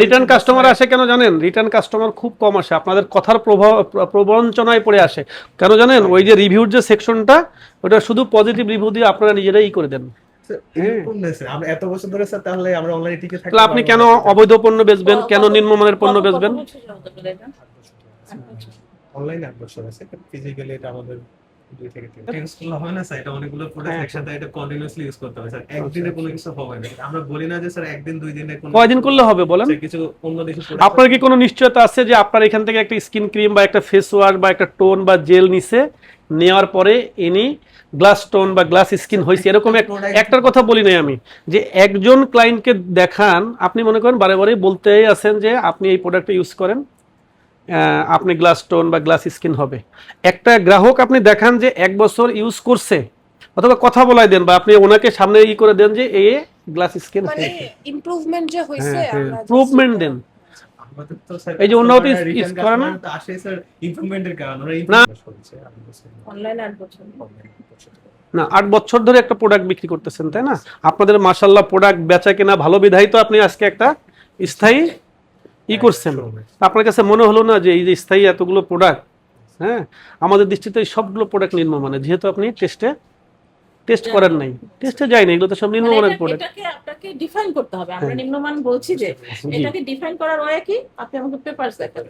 Return customer আসে কেন জানেন? রিটার্ন কাস্টমার খুব কম আসে, আপনাদের কথার প্রবঞ্চনায় পড়ে আসে। কেন জানেন? ওই যে রিভিউর যে সেকশনটা, ওটা শুধু পজিটিভ রিভিউ দিয়ে আপনারা নিজেরাই করে দেন। আমরা এত বছর ধরে স্যার তাহলে আমরা অনলাইনে টিকে থাকতে তাহলে আপনি কেন অবৈধ পণ্য বেচবেন, কেন নিম্নমানের পণ্য বেচবেন? অনলাইনে 8 বছর আছে, ফিজিক্যালি এটা আমাদের 2 থেকে 3 ইউজ করলে হবে না স্যার, এটা অনেকগুলো প্রোডাক্ট একসাথে এটা কন্টিনিউয়াসলি ইউজ করতে হবে স্যার, একদিনে কোনো কিছু হবে না। আমরা বলি না যে স্যার একদিন 2 দিনে কোনো কয়দিন করলে হবে বলেন? কিছু অন্য দেশে আপনার কি কোনো নিশ্চয়তা আছে যে আপনার এখান থেকে একটা স্কিন ক্রিম বা একটা ফেস ওয়াশ বা একটা টোন বা জেল নিছে, নেওয়ার পরে ইনি গ্লাস টোন বা গ্লাস স্কিন হয়েছে? এরকম একটার কথা বলি নাই আমি, যে একজন ক্লায়েন্টকে দেখান, আপনি মনে করেন বারে বারে বলতেই আছেন যে আপনি এই প্রোডাক্টটা ইউজ করেন, আপনি গ্লাস টোন বা গ্লাস স্কিন হবে। একটা গ্রাহক আপনি দেখান যে 1 বছর ইউজ করছে, অথবা কথা বলাই দেন বা আপনি ওনাকে সামনে করে দেন যে এই গ্লাস স্কিন মানে ইমপ্রুভমেন্ট যে হইছে আমরা ইমপ্রুভমেন্ট দেন। আমাদের তো স্যার এই যে অন্য ইউজ করে না, তো আসে স্যার ইমপ্রুভমেন্টের কারণে ওরা না। ইমপ্রুভমেন্ট করছে অনলাইন 8 বছর না 8 বছর ধরে একটা প্রোডাক্ট বিক্রি করতেছেন, তাই না? আপনাদের মাশাআল্লাহ প্রোডাক্ট বেচা কেনা ভালো বিধায় তো আপনি আজকে একটা স্থায়ী করছেন। আপনার কাছে মনে হলো না যে এই যে স্থায়ী এতগুলো প্রোডাক্ট, হ্যাঁ, আমাদের দৃষ্টিতে এই সবগুলো প্রোডাক্ট নিম্নমানের, যেহেতু আপনি টেস্ট করেন নাই, টেস্টে যায়নি, এগুলো তো সব নিম্নমানের প্রোডাক্ট। এটাকে আপনাকে ডিফাইন করতে হবে। আমরা নিম্নমান বলছি যে এটাকে ডিফাইন করার ওয়ে কি, আপনি আমাকে পেপারস দেখাবেন।